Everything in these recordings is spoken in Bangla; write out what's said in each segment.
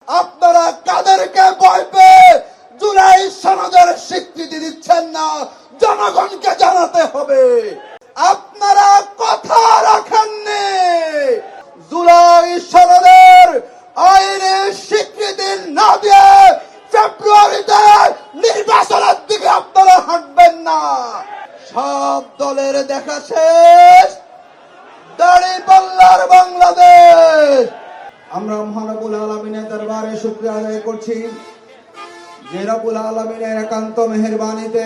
আপনারা কাদেরকে ভয় পেয়ে জুলাই সনদের স্বীকৃতি দিচ্ছেন না, জনগণকে জানাতে হবে। আপনারা কথা রাখেননি, জুলাই সনদের আইনের স্বীকৃতি না দিয়ে ফেব্রুয়ারিতে নির্বাচনের দিকে আপনারা হাঁটবেন না। সব দলের দেখা শেষ, দাঁড়িপাল্লার বাংলাদেশ। আমরা মহানবুল আলমিনের দরবারে শুকরিয়া আদায় করছি যে রব্বুল আলমিনের একান্ত মেহেরবানিতে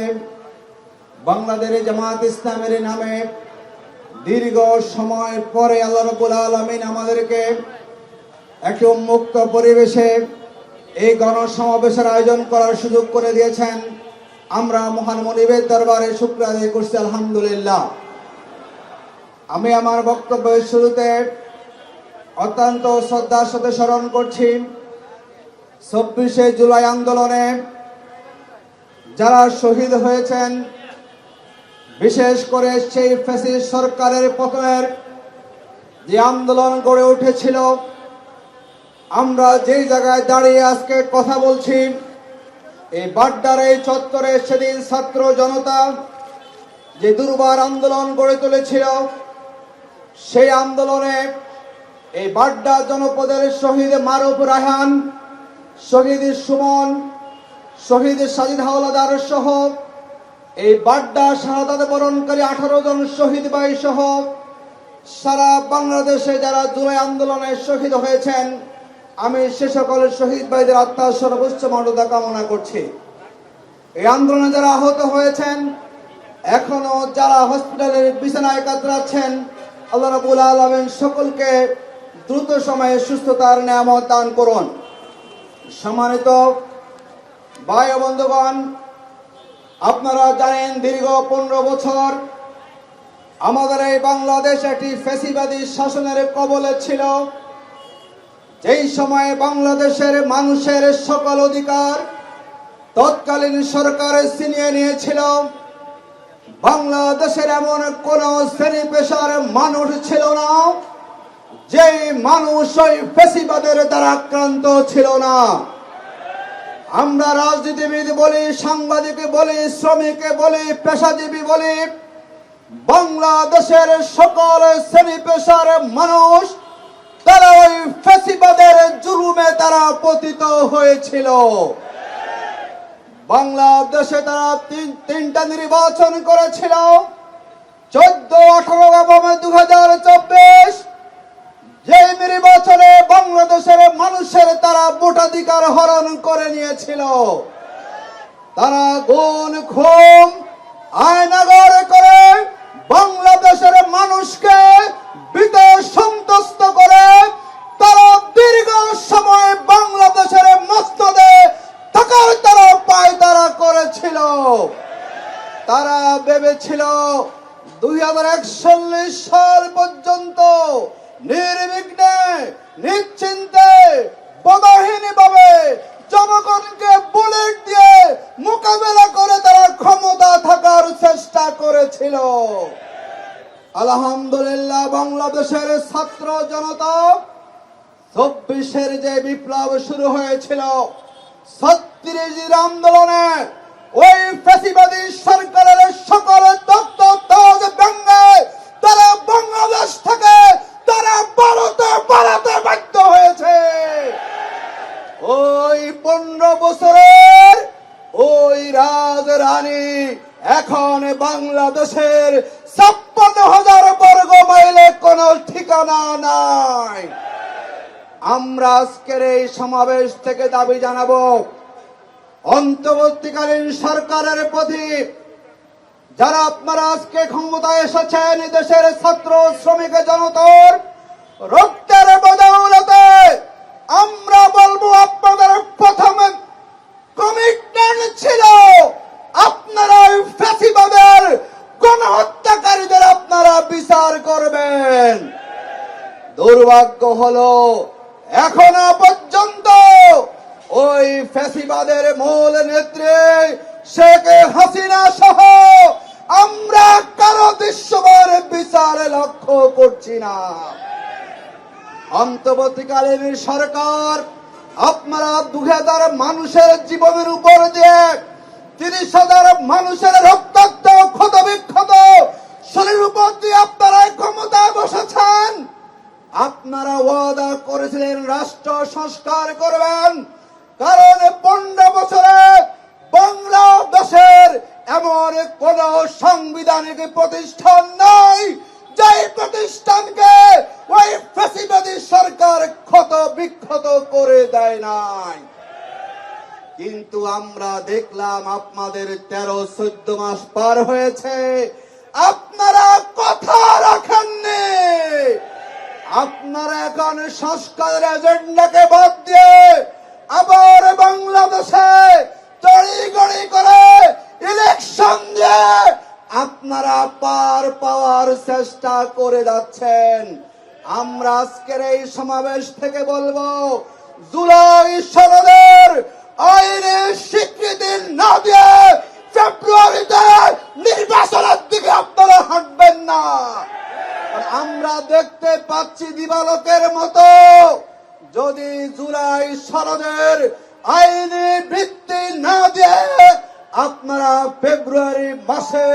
বাংলাদেশ জামাত ইসলামের নামে দীর্ঘ সময় পরে আল্লাহ রব্বুল আলমিন আমাদেরকে একটি উন্মুক্ত পরিবেশে এই গণসমাবেশের আয়োজন করার সুযোগ করে দিয়েছেন। আমরা মহান মনিবের দরবারে শুকরিয়া আদায় করছি, আলহামদুলিল্লাহ। আমি আমার বক্তব্যের শুরুতে অত্যন্ত শ্রদ্ধার সাথে স্মরণ করছি 24শে জুলাই আন্দোলনে যারা শহীদ হয়েছেন, বিশেষ করে সেই ফ্যাসিস্ট সরকারের পতনের যে আন্দোলন গড়ে উঠেছিল। আমরা যেই জায়গায় দাঁড়িয়ে আজকে কথা বলছি, এই বাড্ডার এই চত্বরে সেদিন ছাত্র জনতা যে দুর্বার আন্দোলন গড়ে তুলেছিল, সেই আন্দোলনে এই বাড্ডা জনপদের শহীদ মারুফ রায়হান, শহীদ সুমন, শহীদ সাজিদ হাওলাদার সহ এই বাড্ডা শাহাদাত বরণকারী 18 জন শহীদ ভাই সহ সারা বাংলাদেশে যারা জুলাই আন্দোলনে শহীদ হয়েছেন, আমি সে সকল শহীদ ভাইদের আত্মার সর্বোচ্চ মর্যাদা কামনা করছি। এই আন্দোলনে যারা আহত হয়েছেন, এখনো যারা হসপিটালের বিছানায় কাতরাচ্ছেন, আল্লাহ রাব্বুল আলামিন সকলকে দ্রুত সময়ে সুস্থতার নিয়ামত দান করুন। সম্মানিত ভাই ও বন্ধুগণ, আপনারা জানেন দীর্ঘ 15 বছর আমাদের এই বাংলাদেশ একটি ফ্যাসিবাদী শাসনের কবলে ছিল। যেই সময়ে বাংলাদেশের মানুষের সকল অধিকার তৎকালীন সরকার ছিনিয়ে নিয়েছিল, বাংলাদেশের এমন কোন শ্রেণী পেশার মানুষ ছিল না যেই মানুষ ওই ফ্যাসিবাদের দ্বারা আক্রান্ত ছিল না। আমরা রাজনীতিবিদ বলি, সাংবাদিক বলি, শ্রমিক বলি, পেশাজীবী বলি, বাংলাদেশের সকল শ্রেণী পেশার মানুষ তারা ওই ফ্যাসিবাদের জুলুমে তারা পতিত হয়েছিল। বাংলাদেশে তারা তিনটা নির্বাচন করেছিল, 14, 18 এবং 2024। যে নির্বাচনে বাংলাদেশের মানুষের তারা ভোটাধিকার হরণ করে নিয়েছিল। তারা গুম, খুন, আয়নাগর করে বাংলাদেশের মানুষকে ভীত সন্ত্রস্ত করে তারা দীর্ঘ সময় বাংলাদেশের মসনদে থাকার তারা পায়তারা করেছিল। তারা ভেবেছিল 2041 সাল পর্যন্ত নির্বিঘ্নে, নিশ্চিন্তে, বাধাহীনভাবে জনগণকে বুলেট দিয়ে মোকাবেলা করে তারা ক্ষমতা থাকার চেষ্টা করেছিল। আলহামদুলিল্লাহ, বাংলাদেশের ছাত্র জনতা 24-এর যে বিপ্লব শুরু হয়েছিল, 36 আন্দোলনে ওই ফ্যাসিবাদী সরকারের সকল তত্ত্ব ভেঙে তারা বাংলাদেশ থেকে তারা ভারতে পালাতে বাধ্য হয়েছে। ওই 15 বছরের ওই রাজরানী এখন বাংলাদেশের 56,000 বর্গ মাইলে কোনো ঠিকানা নাই। আমরা আজকের এই সমাবেশ থেকে দাবি জানাবো, অন্তর্বর্তীকালীন সরকারের প্রতি যারা আপনারা আজকে ক্ষমতায় এসেছেন, দেশের ছাত্র শ্রমিক জনতার রক্তের বদৌলতে আমরা বলবো, আপনাদের প্রথম কমিটমেন্ট ছিল আপনারা ফ্যাসিবাদের গণহত্যাকারীদের আপনারা বিচার করবেন। দুর্ভাগ্য হলো এখনো পর্যন্ত ওই ফ্যাসিবাদের মূল নেত্রী শেখ হাসিনা সহ আমরা কারো দৃশ্যমান বিচার লক্ষ্য করছি না। অন্তর্বর্তীকালীন সরকার আপনারা 2000 মানুষের জীবনের উপর দিয়ে 30,000 মানুষের রক্তাক্ত ক্ষত বিক্ষত শরীরের উপর দিয়ে আপনারা ক্ষমতায় বসেছেন। আপনারা ওয়াদা করেছিলেন রাষ্ট্র সংস্কার করবেন, কারণ 15 বছরে বাংলাদেশের এমন কোন সাংবিধানিক প্রতিষ্ঠান নাই যে প্রতিষ্ঠানকে ওই ফ্যাসিবাদী সরকার ক্ষত বিক্ষত করে দেয় নাই। কিন্তু আমরা দেখলাম আপনাদের 13-14 মাস পার হয়েছে, আপনারা কথা রাখেননি। আপনারা এখন সংস্কারের এজেন্ডাকে বাদ দিয়ে আবার বাংলাদেশে তড়িঘড়ি করে ইলেকশন দিয়ে আপনারা পার পাওয়ার চেষ্টা করে যাচ্ছেন। আমরা আজকের এই সমাবেশ থেকে বলবো, জুলাই সনদের আইনে স্বীকৃতি না দিয়ে ফেব্রুয়ারিতে নির্বাচনের দিকে আপনারা হাঁটবেন না। আমরা দেখতে পাচ্ছি দিবালোকের মতো যদি জুলাই সনদের আইনি ভিত্তি না দিয়ে আপনারা ফেব্রুয়ারি মাসে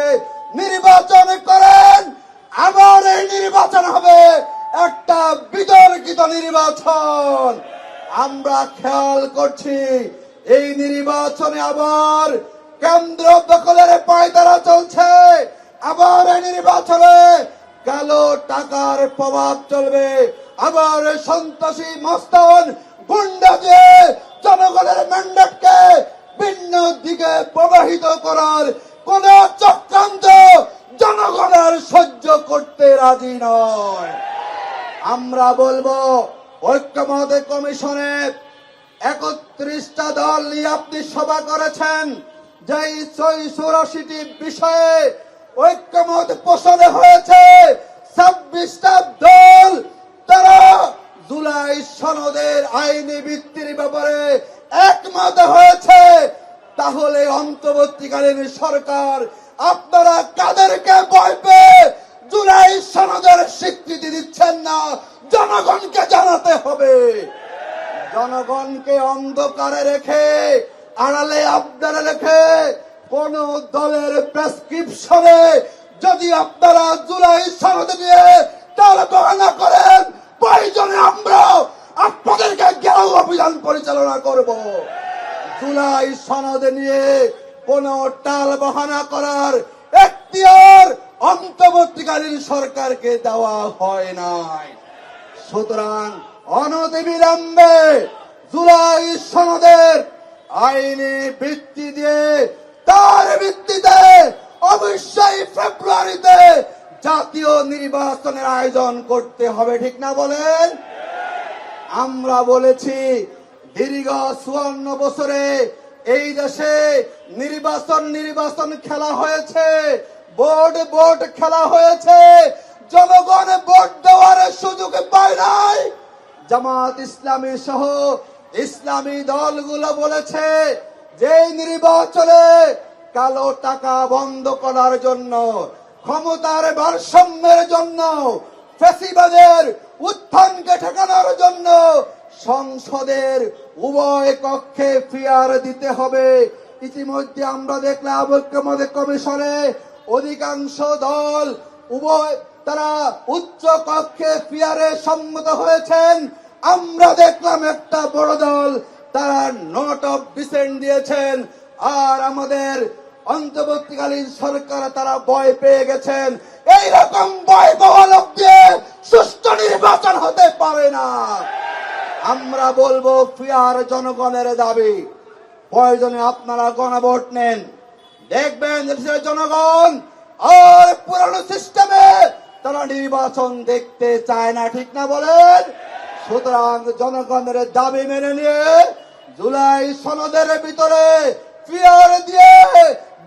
নির্বাচন করেন, আবার এই নির্বাচন হবে একটা বিতর্কিত নির্বাচন। আমরা খেয়াল করছি এই নির্বাচনে আবার কেন্দ্র দখলের পায়তারা চলছে, আবার এই নির্বাচনে কালো টাকার প্রভাব চলবে, আবার সন্ত্রাসী মস্তান গুন্ডা দিয়ে জনগণের ম্যান্ডেটকে ভিন্ন দিকে প্রবাহিত করার কোন চক্রান্ত জনগণের সহ্য করতে রাজি নয়। আমরা বলবো, ঐক্যমত কমিশনে 31টা দল নিয়ে আপনি সভা করেছেন, যেই 84টি বিষয়ে ঐক্যমত পোষণ হয়েছে। 26টা দল তারা জুলাই সনদের আইনি ভিত্তির ব্যাপারে একমত হয়েছে। তাহলে অন্তর্বর্তীকালীন সরকার আপনারা কাদেরকে ভয় পেয়ে জুলাই সনদের স্বীকৃতি দিচ্ছেন না, জনগণকে জানাতে হবে। জনগণকে অন্ধকারে রেখে, আড়ালে আবদারে রেখে কোন দলের প্রেসক্রিপশনে যদি আপনারা জুলাই সনদ নিয়ে তার বহানা করেন, প্রয়োজনে আমরা আপনাদেরকে ঘেরাও অভিযান পরিচালনা করব। জুলাই সনদ নিয়ে কোন টাল বাহানা করার এখতিয়ার অন্তর্বর্তীকালীন সরকারকে দেওয়া হয় নাই। সুতরাং অনতিবিলম্বে জুলাই সনদের আইনি ভিত্তি দিয়ে তার ভিত্তিতে অবশ্যই ফেব্রুয়ারিতে জাতীয় নির্বাচনের আয়োজন করতে হবে, ঠিক না বলেন? আমরা বলেছি দীর্ঘ 54 বছরে এই দেশে নির্বাচন খেলা হয়েছে, ভোট খেলা হয়েছে, জনগণ ভোট দেওয়ার সুযোগ পায় নাই। জামাত ইসলামী সহ ইসলামী দলগুলো বলেছে যে নির্বাচনে কালো টাকা বন্ধ করার জন্য, ক্ষমতার ভারসাম্যের জন্য, ফ্যাসিবাদের উত্থানকে ঠেকানোর জন্য সংসদের উভয় কক্ষে ফিয়ার দিতে হবে। ইতিমধ্যে আমরা দেখলাম ঐক্যমত কমিশনে অধিকাংশ দল তারা উচ্চ কক্ষে ফিয়ারে সম্মত হয়েছেন। আমরা দেখলাম একটা বড় দল তারা নোট অফ ডিসেন্ট দিয়েছেন, আর আমাদের অন্তর্বর্তীকালীন সরকার তারা ভয় পেয়ে গেছেন। এইরকম ভয় পাওয়া লোক দিয়ে সুষ্ঠু নির্বাচন হতে পারে না। আমরা বলবো ফিয়ার জনগণের দাবি, প্রয়োজনে আপনারা গণভোট নেন, দেখবেন দেশের জনগণ আর পুরানো সিস্টেমে তারা নির্বাচন দেখতে চায় না, ঠিক না বলেন? সুতরাং জনগণের দাবি মেনে নিয়ে জুলাই সনদের ভিতরে ফিয়ার দিয়ে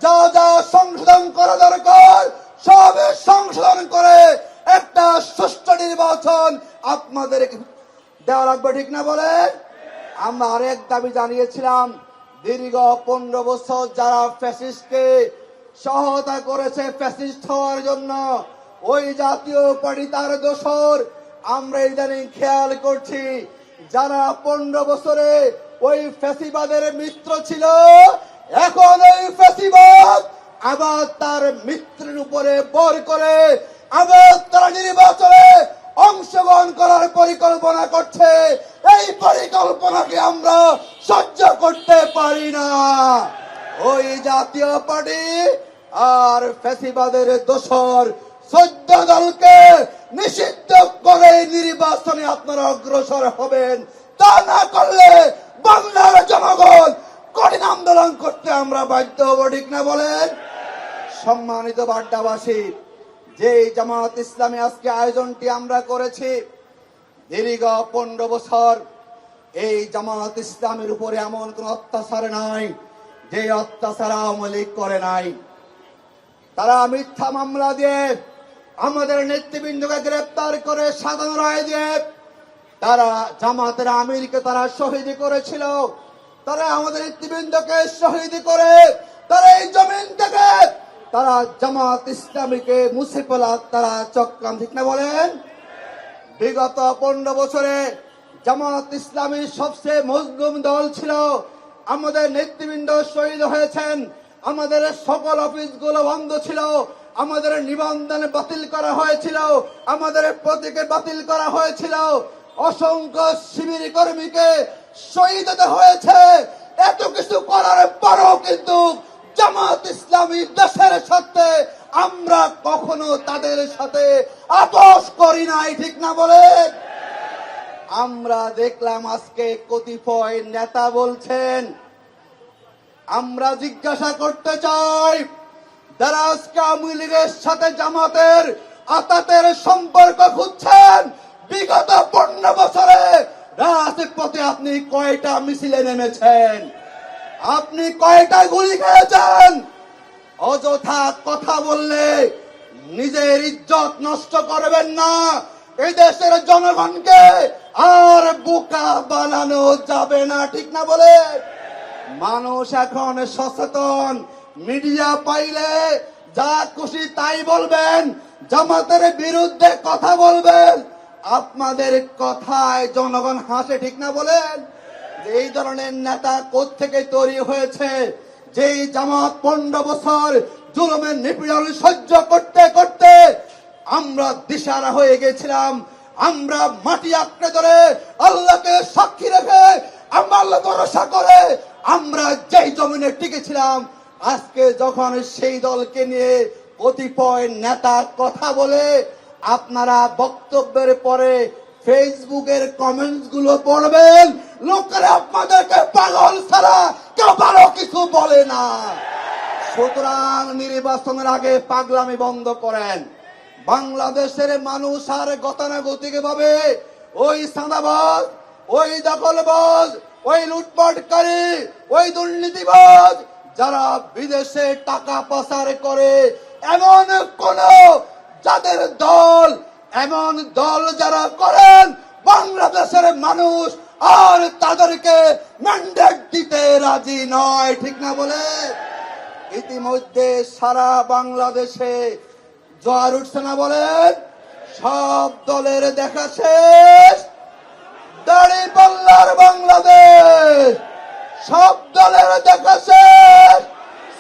যা যা সংশোধন করা দরকার সব সংশোধন করে একটা সুষ্ঠু নির্বাচন আপনাদের দেওয়া লাগবে, ঠিক না বলেন? আমরা আরেক দাবি জানিয়েছিলাম, দীর্ঘ 15 বছর যারা ফ্যাসিস্টকে সহায়তা করেছে ফ্যাসিস্ট হওয়ার জন্য, ওই জাতীয় পার্টি তার দোসর। আমরা ইদানিং খেয়াল করছি যারা 15 বছরে ওই ফ্যাসিবাদের মিত্র ছিল, এখন ওই ফ্যাসিবাদ আবার তার মিত্রের উপরে বর করে আবার তারা নির্বাচনে অংশগ্রহণ করার পরিকল্পনা করছে। এই পরিকল্পনাকে আমরা সহ্য করতে পারি না। ওই জাতীয় পার্টি আর ফ্যাসিবাদের দোসর 14 দলকে নিষিদ্ধ করে নির্বাচনে আপনারা অগ্রসর হবেন। তা না করলে বাংলার জনগণ কঠিন আন্দোলন করতে আমরা বাধ্য হব, ঠিক না বলেন? সম্মানিত বাড্ডাবাসী, যে জামাত ইসলামী আজকে আয়োজনটি আমরা করেছি, দীর্ঘ 15 বছর এই জামাত ইসলামের উপরে এমন কোন অত্যাচার নাই যে অত্যাচার আওয়ামী লীগ করে নাই। তারা মিথ্যা মামলা দিয়ে আমাদের নেতৃবৃন্দকে গ্রেপ্তার করে সাধারণ রায় দিয়ে তারা জামাতের আমিরকে তারা শহীদ করেছিল। তারা আমাদের নেতৃবৃন্দকে শহীদ করে তারা এই জমিন থেকে তারা জামাত ইসলামীকে মুছে ফেলা তারা চক্রান্ত, ঠিক না বলেন? বিগত 15 বছরে জামাত ইসলামী সবচেয়ে মজলুম দল ছিল। আমাদের নেতৃবৃন্দ শহীদ হয়েছেন, আমাদের সকল অফিসগুলো বন্ধ ছিল, আমাদের নিবন্ধন বাতিল করা হয়েছিল, আমাদের প্রতীকে বাতিল করা হয়েছিল, অসংখ্য শিবির কর্মীকে শহীদ হতে হয়েছে। এত কিছু করার পরও কিন্তু জামাত ইসলামী দেশের সাথে আমরা কখনো তাদের সাথে আপোষ করি নাই, ঠিক না বলে? আমরা দেখলাম আজকে কতিপয় নেতা বলছেন, আমরা জিজ্ঞাসা করতে চাই, যারা আজকে আওয়ামী লীগের সাথে জামাতের আতাতের সম্পর্ক খুঁজছেন, বিগত 15 বছরে রাজপথে আপনি কয়টা মিছিলে নেমেছেন? আপনি কয়টা গুলি খেয়েছেন? অযথা কথা বললে নিজের ইজ্জত নষ্ট করবেন না। এই দেশের জনগণকে আর বোকা বানানো যাবে না, ঠিক না বলে? মানুষ এখন সচেতন। মিডিয়া পাইলে যা খুশি তাই বলবেন, জামাতের বিরুদ্ধে কথা বলবেন, আপনাদের কথায় জনগণ হাসে, ঠিক না বলেন? এই ধরনের নেতা কোত্থেকে তৈরি হয়েছে? যেই জামাত 15 বছর জুলুমের নিপীড়ন সহ্য করতে করতে আমরা দিশারা হয়ে গেছিলাম। আমরা মাটি আঁকড়ে ধরে আল্লাহকে সাক্ষী রেখে আমরা আল্লাহ ভরসা করে আমরা যেই জমিনে টিকেছিলাম, আজকে যখন সেই দলকে নিয়ে কতিপয় নেতা কথা বলে, আপনারা বক্তব্যের পরে ফেসবুকের কমেন্টস গুলো পড়বেন, লোকেরা আপনাদেরকে পাগল ছাড়া কেউ ভালো কিছু বলে না। সুতরাং নির্বাচনের আগে পাগলামি বন্ধ করেন। বাংলাদেশের মানুষ আর গতানুগতিক ভাবে ওই সাদাবাজ, ওই দখলবাজ, ওই লুটপাটকারী, ওই দুর্নীতিবাজ যারা বিদেশে টাকা পাচার করে এমন কোন যাদের দল, এমন দল যারা করেন, বাংলাদেশের মানুষ আর তাদেরকে ম্যান্ডেট দিতে রাজি নয়, ঠিক না বলে? ইতিমধ্যে সারা বাংলাদেশে জোয়ার উঠছে না বলেন? সব দলের দেখা শেষ, দাঁড়িপাল্লার বাংলাদেশ। সব দলের দেখা শেষ,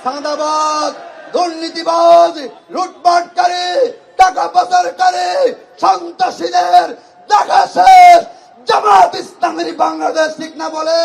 সাদাবাজ, দুর্নীতিবাজ, লুটপাটকারী, টাকা পাচারকারী, সন্ত্রাসীদের দেখা শেষ। জামাত ইসলামের বাংলাদেশ, ঠিক না বলে?